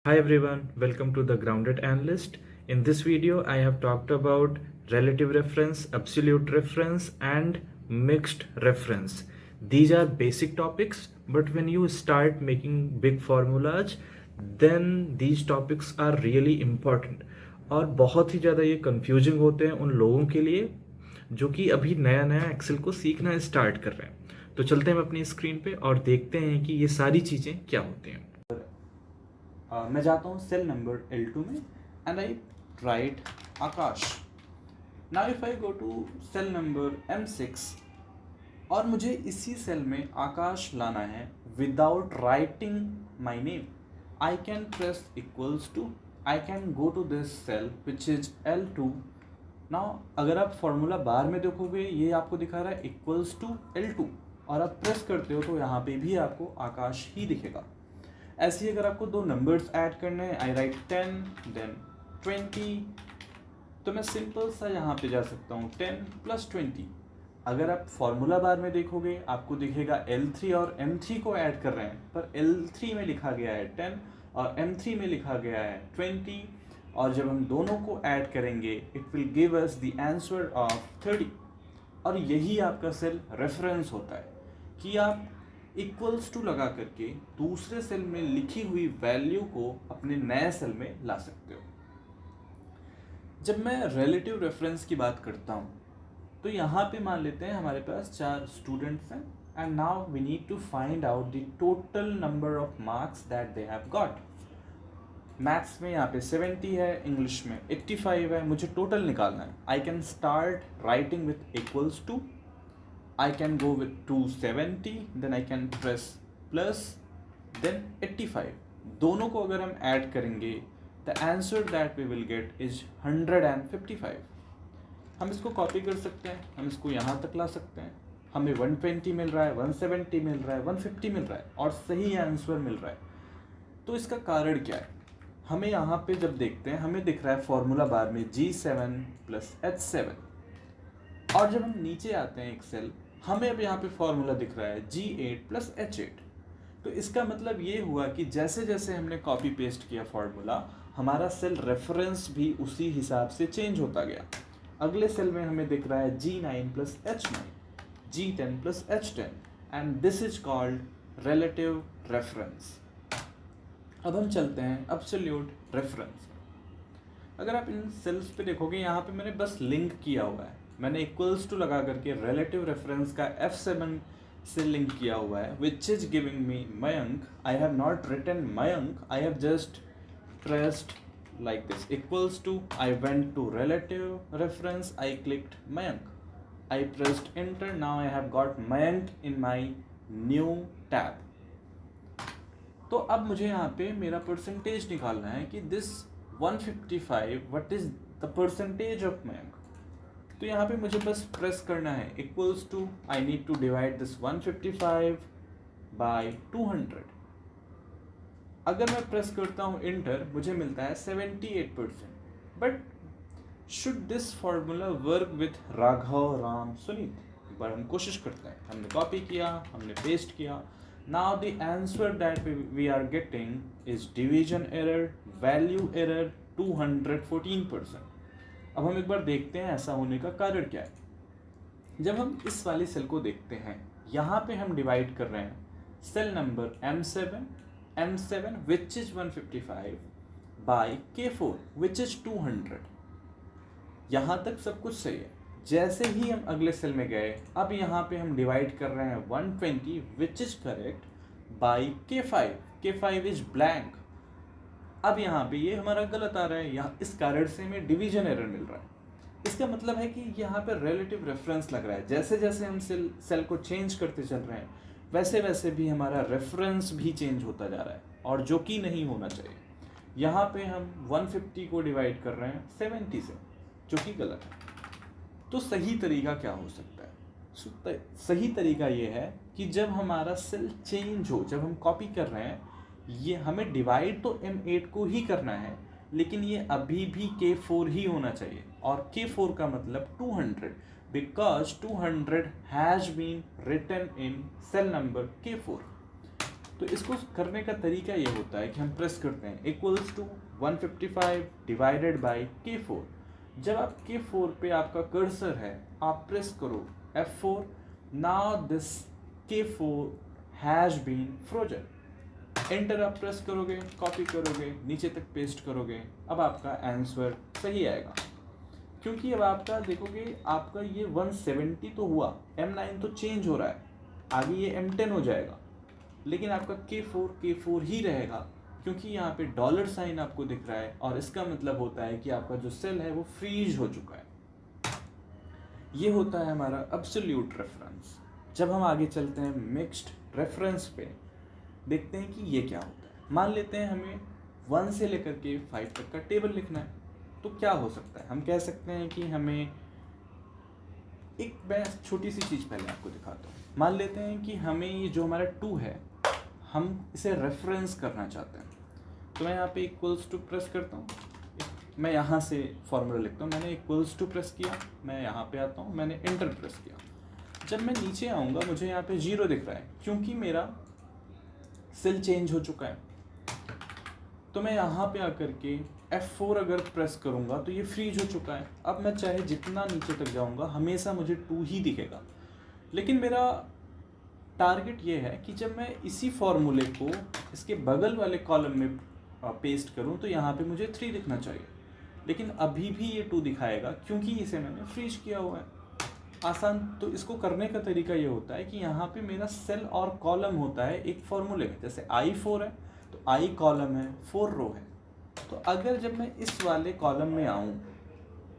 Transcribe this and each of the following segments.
Hi everyone, welcome to the Grounded Analyst. In this video, I have talked about relative reference, absolute reference, and mixed reference. These are basic topics, but when you start making big formulas, then these topics are really important. और बहुत ही ज़्यादा ये confusing होते हैं उन लोगों के लिए जो कि अभी नया नया एक्सेल को सीखना स्टार्ट कर रहे हैं। तो चलते हैं अपनी स्क्रीन पे और देखते हैं कि ये सारी चीज़ें क्या होती हैं। मैं जाता हूँ सेल नंबर L2 में and I write Akash. Now if I go to cell number M6 और मुझे इसी सेल में आकाश लाना है without writing my name, I can press equals to, I can go to this cell which is L2. Now अगर आप formula bar में देखोगे ये आपको दिखा रहा है इक्वल्स टू L2 और आप प्रेस करते हो तो यहाँ पे भी आपको आकाश ही दिखेगा. ऐसे ही अगर आपको दो नंबर्स ऐड करने हैं, आई राइट 10 देन 20, तो मैं सिंपल सा यहाँ पे जा सकता हूँ 10 + 20. अगर आप फॉर्मूला बार में देखोगे आपको दिखेगा L3 और M3 को ऐड कर रहे हैं, पर L3 में लिखा गया है 10 और M3 में लिखा गया है 20, और जब हम दोनों को ऐड करेंगे it will give us the answer of 30. और यही आपका सेल रेफरेंस होता है कि आप इक्वल्स टू लगा करके दूसरे सेल में लिखी हुई वैल्यू को अपने नए सेल में ला सकते हो. जब मैं रिलेटिव रेफरेंस की बात करता हूँ तो यहाँ पे मान लेते हैं हमारे पास 4 स्टूडेंट्स हैं and now we need to find out the total number of marks that they have got. Maths में यहाँ पे 70 है, इंग्लिश में 85 है, मुझे टोटल निकालना है. I can start writing with equals to, I can go with 270, then I can press plus, then 85. दोनों को अगर हम ऐड करेंगे the answer that we will get is 155. हम इसको कॉपी कर सकते हैं, हम इसको यहाँ तक ला सकते हैं. हमें 120 मिल रहा है, 170 मिल रहा है, 150 मिल रहा है और सही आंसर मिल रहा है. तो इसका कारण क्या है? हमें यहाँ पे जब देखते हैं हमें दिख रहा है फॉर्मूला बार में G7 + H7, और जब हम नीचे आते हैं एक सेल हमें अब यहाँ पे फॉर्मूला दिख रहा है G8 + H8. तो इसका मतलब ये हुआ कि जैसे जैसे हमने कॉपी पेस्ट किया फॉर्मूला हमारा सेल रेफरेंस भी उसी हिसाब से चेंज होता गया. अगले सेल में हमें दिख रहा है G9 + H9, G10 + H10 and this is called relative reference. अब हम चलते हैं एब्सोल्यूट रेफरेंस. अगर आप इन सेल्स पे देखोगे यहाँ पे मैंने बस लिंक किया हुआ है, मैंने इक्वल्स टू लगा करके रिलेटिव रेफरेंस का F7 से लिंक किया हुआ है which is giving me Mayank. I have not written Mayank, I have just pressed like this equals to, I went to relative reference, I clicked Mayank, I pressed enter, now I have got Mayank in my new tab. तो अब मुझे यहाँ पे मेरा percentage निकालना है कि this 155 what is the percentage of Mayank. तो यहाँ पे मुझे बस प्रेस करना है equals to, I need to divide this 155 by 200. अगर मैं प्रेस करता हूँ इंटर मुझे मिलता है 78%. But should this formula work with Raghav Ram Sunit? एक बार हम कोशिश करते हैं. हमने कॉपी किया, हमने पेस्ट किया. Now the answer that we are getting is division error, value error 214%. अब हम एक बार देखते हैं ऐसा होने का कारण क्या है. जब हम इस वाले सेल को देखते हैं यहाँ पे हम डिवाइड कर रहे हैं cell number M7 which is 155 by K4 which is 200. यहाँ तक सब कुछ सही है. जैसे ही हम अगले सेल में गए अब यहाँ पे हम डिवाइड कर रहे हैं 120 which is correct by K5. K5 is blank. अब यहाँ पे ये हमारा गलत आ रहा है, यहाँ इस कारण से हमें डिवीजन एरर मिल रहा है. इसका मतलब है कि यहाँ पे रिलेटिव रेफरेंस लग रहा है. जैसे जैसे हम सेल को चेंज करते चल रहे हैं वैसे वैसे भी हमारा रेफरेंस भी चेंज होता जा रहा है, और जो कि नहीं होना चाहिए. यहाँ पे हम 150 को डिवाइड कर रहे हैं 70 से, जो कि गलत है. तो सही तरीका क्या हो सकता है? सही तरीका ये है कि जब हमारा सेल चेंज हो, जब हम कॉपी कर रहे हैं, ये हमें डिवाइड तो M8 को ही करना है लेकिन ये अभी भी K4 ही होना चाहिए. और K4 का मतलब 200, because 200 has been written in cell number K4. तो इसको करने का तरीका ये होता है कि हम प्रेस करते हैं equals to 155 divided by K4। जब आप K4 पे आपका कर्सर है, आप प्रेस करो F4, now this K4 has been frozen. Enter आप प्रेस करोगे, कॉपी करोगे, नीचे तक पेस्ट करोगे, अब आपका आंसर सही आएगा। क्योंकि अब आपका देखोगे आपका ये 170 तो हुआ, M9 तो चेंज हो रहा है, आगे ये M10 हो जाएगा, लेकिन आपका K4 ही रहेगा क्योंकि यहाँ पे डॉलर साइन आपको दिख रहा है और इसका मतलब होता है कि आपका जो सेल है वो फ्रीज हो चुका है। ये होता है हमारा एब्सोल्यूट रेफरेंस। जब हम आगे चलते हैं मिक्स्ड रेफरेंस पे, देखते हैं कि ये क्या होता है। मान लेते हैं हमें 1 से लेकर के 5 तक का टेबल लिखना है, तो क्या हो सकता है, हम कह सकते हैं कि हमें मैं छोटी सी चीज़ पहले आपको दिखाता हूँ। मान लेते हैं कि हमें ये जो हमारा 2 है, हम इसे रेफरेंस करना चाहते हैं, तो मैं यहाँ पे इक्वल्स टू प्रेस करता हूँ, मैं यहाँ से फॉर्मूला लिखता हूँ, मैंने इक्वल्स टू प्रेस किया, मैं यहाँ पे आता हूँ, मैंने एंटर प्रेस किया। जब मैं नीचे आऊँगा मुझे यहाँ पे 0 दिख रहा है क्योंकि मेरा सेल चेंज हो चुका है। तो मैं यहाँ पे आकर के F4 अगर प्रेस करूँगा तो ये फ्रीज हो चुका है। अब मैं चाहे जितना नीचे तक जाऊँगा हमेशा मुझे 2 ही दिखेगा, लेकिन मेरा टारगेट ये है कि जब मैं इसी फॉर्मूले को इसके बगल वाले कॉलम में पेस्ट करूँ तो यहाँ पे मुझे 3 दिखना चाहिए, लेकिन अभी भी ये 2 दिखाएगा क्योंकि इसे मैंने फ्रीज किया हुआ है। आसान। तो इसको करने का तरीका ये होता है कि यहाँ पे मेरा सेल और कॉलम होता है एक फॉर्मूले में, जैसे I4 है तो I कॉलम है, 4 रो है। तो अगर जब मैं इस वाले कॉलम में आऊँ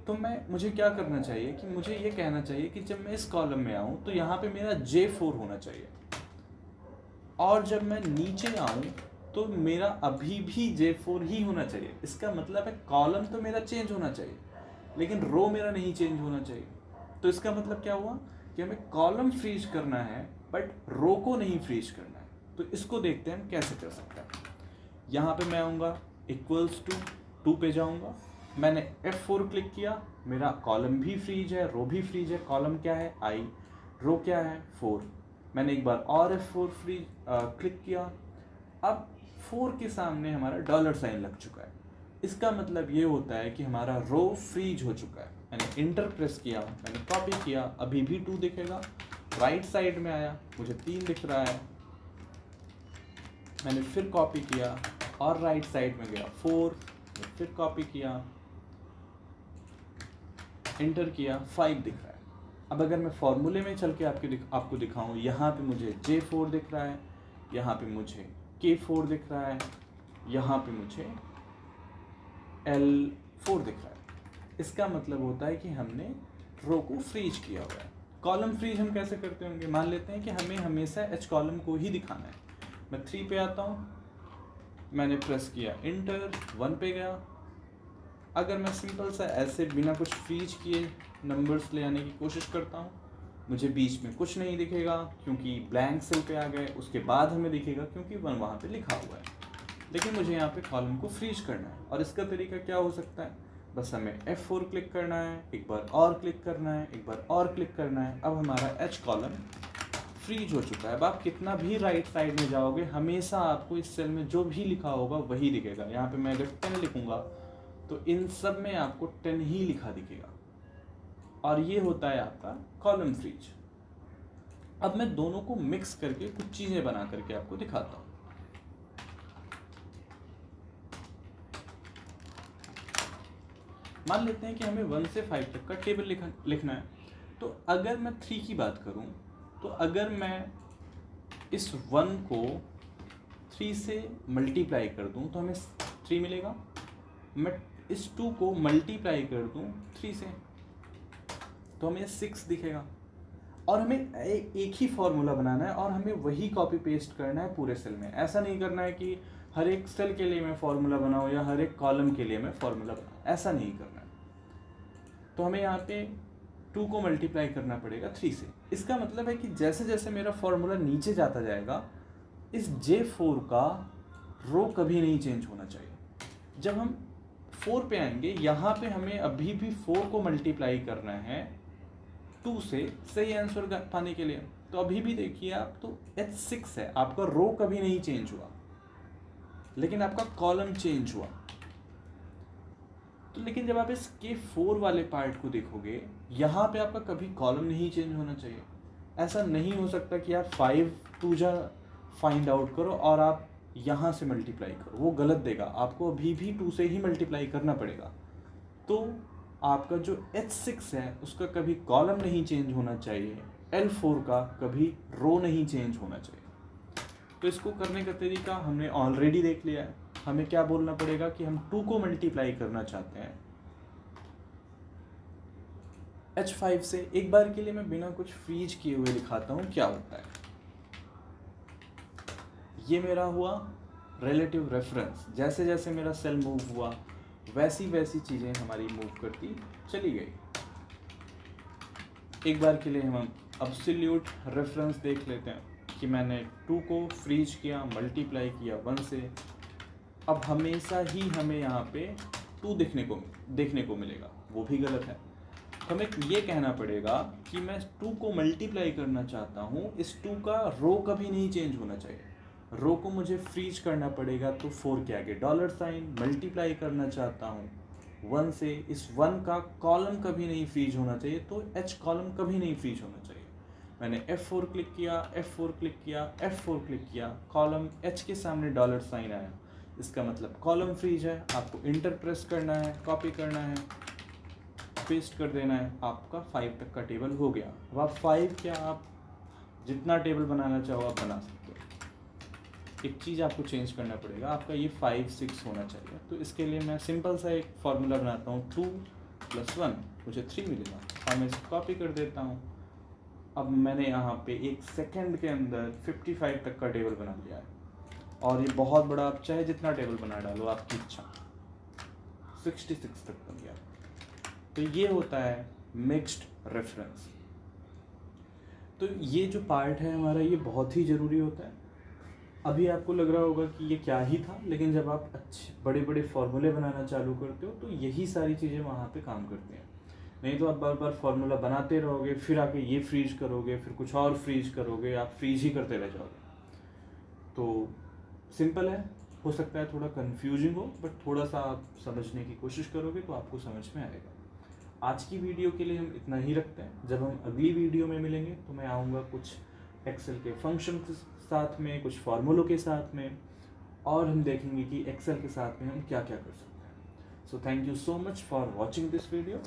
तो मुझे क्या करना चाहिए कि मुझे ये कहना चाहिए कि जब मैं इस कॉलम में आऊँ तो यहाँ पे मेरा J4 होना चाहिए, और जब मैं नीचे आऊँ तो मेरा अभी भी J4 ही होना चाहिए। इसका मतलब है कॉलम तो मेरा चेंज होना चाहिए लेकिन रो मेरा नहीं चेंज होना चाहिए। तो इसका मतलब क्या हुआ कि हमें कॉलम फ्रीज करना है बट रो को नहीं फ्रीज करना है। तो इसको देखते हैं हम कैसे कर सकते हैं। यहाँ पे मैं आऊँगा इक्वल्स टू 2 पे जाऊँगा, मैंने F4 क्लिक किया, मेरा कॉलम भी फ्रीज है, रो भी फ्रीज है। कॉलम क्या है I, रो क्या है 4। मैंने एक बार और F4 क्लिक किया, अब 4 के सामने हमारा डॉलर साइन लग चुका है। इसका मतलब ये होता है कि हमारा रो फ्रीज हो चुका है। मैंने इंटर प्रेस किया, मैंने कॉपी किया, अभी भी 2 दिखेगा। राइट साइड में आया, मुझे 3 दिख रहा है, मैंने फिर कॉपी किया और राइट साइड में गया 4, फिर कॉपी किया, इंटर किया, 5 दिख रहा है। अब अगर मैं फॉर्मूले में चल के आपको दिखाऊं, यहाँ पे मुझे J4 दिख रहा है, यहाँ पे मुझे K4 दिख रहा है, यहाँ पे मुझे L4 दिख रहा है। इसका मतलब होता है कि हमने रो को फ्रीज किया हुआ है। कॉलम फ्रीज हम कैसे करते होंगे, मान लेते हैं कि हमें हमेशा H कॉलम को ही दिखाना है। मैं 3 पे आता हूँ, मैंने प्रेस किया इंटर, 1 पे गया। अगर मैं सिंपल सा ऐसे बिना कुछ फ्रीज किए नंबर्स ले आने की कोशिश करता हूँ, मुझे बीच में कुछ नहीं दिखेगा क्योंकि ब्लैंक सेल पे आ गए। उसके बाद हमें दिखेगा क्योंकि 1 वहाँ पे लिखा हुआ है, लेकिन मुझे यहाँ पे कॉलम को फ्रीज करना है। और इसका तरीका क्या हो सकता है, बस हमें F4 क्लिक करना है, एक बार और क्लिक करना है, एक बार और क्लिक करना है। अब हमारा H कॉलम फ्रीज हो चुका है। अब आप कितना भी राइट साइड में जाओगे हमेशा आपको इस सेल में जो भी लिखा होगा वही दिखेगा। यहाँ पे मैं अगर 10 लिखूंगा तो इन सब में आपको 10 ही लिखा दिखेगा, और ये होता है आपका कॉलम फ्रीज। अब मैं दोनों को मिक्स करके कुछ चीज़ें बना करके आपको दिखाता हूँ। मान लेते हैं कि हमें 1 से 5 तक का टेबल लिखना है। तो अगर मैं 3 की बात करूं, तो अगर मैं इस 1 को 3 से मल्टीप्लाई कर दूं तो हमें 3 मिलेगा। मैं इस 2 को मल्टीप्लाई कर दूं 3 से तो हमें 6 दिखेगा। और हमें एक ही फॉर्मूला बनाना है और हमें वही कॉपी पेस्ट करना है पूरे सेल में। ऐसा नहीं करना है कि हर एक सेल के लिए मैं फॉर्मूला बनाऊँ या हर एक कॉलम के लिए मैं फॉर्मूला बनाऊँ, ऐसा नहीं करना है। तो हमें यहाँ पे 2 को मल्टीप्लाई करना पड़ेगा 3 से। इसका मतलब है कि जैसे जैसे मेरा फॉर्मूला नीचे जाता जाएगा, इस J4 का रो कभी नहीं चेंज होना चाहिए। जब हम 4 पे आएंगे, यहाँ पे हमें अभी भी 4 को मल्टीप्लाई करना है 2 से सही आंसर पाने के लिए। तो अभी भी देखिए आप, तो H6 है, आपका रो कभी नहीं चेंज हुआ, लेकिन आपका कॉलम चेंज हुआ। तो लेकिन जब आप इस K4 वाले पार्ट को देखोगे, यहाँ पे आपका कभी कॉलम नहीं चेंज होना चाहिए। ऐसा नहीं हो सकता कि आप 5 टू जा फाइंड आउट करो और आप यहाँ से मल्टीप्लाई करो, वो गलत देगा, आपको अभी भी 2 से ही मल्टीप्लाई करना पड़ेगा। तो आपका जो H6 है उसका कभी कॉलम नहीं चेंज होना चाहिए, L4 का कभी रो नहीं चेंज होना चाहिए। तो इसको करने का तरीका हमने ऑलरेडी देख लिया है। हमें क्या बोलना पड़ेगा कि हम 2 को मल्टीप्लाई करना चाहते हैं H5 से। एक बार के लिए मैं बिना कुछ फ्रीज किए हुए दिखाता हूँ क्या होता है। ये मेरा हुआ रिलेटिव रेफरेंस। जैसे जैसे मेरा सेल मूव हुआ वैसी वैसी चीज़ें हमारी मूव करती चली गई। एक बार के लिए हम एब्सोल्यूट रेफरेंस देख लेते हैं कि मैंने 2 को फ्रीज किया, मल्टीप्लाई किया 1 से। अब हमेशा ही हमें यहाँ पे 2 देखने को मिलेगा, वो भी गलत है। हमें ये कहना पड़ेगा कि मैं 2 को मल्टीप्लाई करना चाहता हूँ, इस 2 का रो कभी नहीं चेंज होना चाहिए। रो को मुझे फ्रीज करना पड़ेगा, तो 4 के आगे डॉलर साइन। मल्टीप्लाई करना चाहता हूँ 1 से, इस 1 का कॉलम कभी नहीं फ्रीज होना चाहिए, तो H कॉलम कभी नहीं फ्रीज होना चाहिए। मैंने F4 क्लिक किया, F4 क्लिक किया, F4 क्लिक किया, कॉलम H के सामने डॉलर साइन आया, इसका मतलब कॉलम फ्रीज है। आपको इंटर प्रेस करना है, कॉपी करना है, पेस्ट कर देना है, आपका 5 तक का टेबल हो गया। अब आप 5 क्या, आप जितना टेबल बनाना चाहो आप बना सकते हो। एक चीज़ आपको चेंज करना पड़ेगा, आपका ये 5 6 होना चाहिए। तो इसके लिए मैं सिंपल सा एक फार्मूला बनाता हूँ, 2 + 1 मुझे 3 मिलेगा, और मैं इसको कॉपी कर देता हूँ। अब मैंने यहाँ पे 1 सेकेंड के अंदर 55 तक का टेबल बना लिया है, और ये बहुत बड़ा, आप चाहे जितना टेबल बना डालो आपकी इच्छा, 66 तक बन गया। तो ये होता है मिक्स्ड रेफरेंस। तो ये जो पार्ट है हमारा, ये बहुत ही ज़रूरी होता है। अभी आपको लग रहा होगा कि ये क्या ही था, लेकिन जब आप अच्छे बड़े बड़े फार्मूले बनाना चालू करते हो तो यही सारी चीज़ें वहाँ पे काम करती हैं। नहीं तो आप बार बार फार्मूला बनाते रहोगे, फिर आके ये फ्रीज करोगे, फिर कुछ और फ्रीज करोगे, आप फ्रीज ही करते रह जाओगे। तो सिंपल है, हो सकता है थोड़ा कंफ्यूजिंग हो, बट थोड़ा सा आप समझने की कोशिश करोगे तो आपको समझ में आएगा। आज की वीडियो के लिए हम इतना ही रखते हैं। जब हम अगली वीडियो में मिलेंगे तो मैं आऊँगा कुछ एक्सेल के फंक्शन के साथ में, कुछ फार्मूलों के साथ में, और हम देखेंगे कि एक्सेल के साथ में हम क्या क्या कर सकते हैं। So thank you so much for watching this video.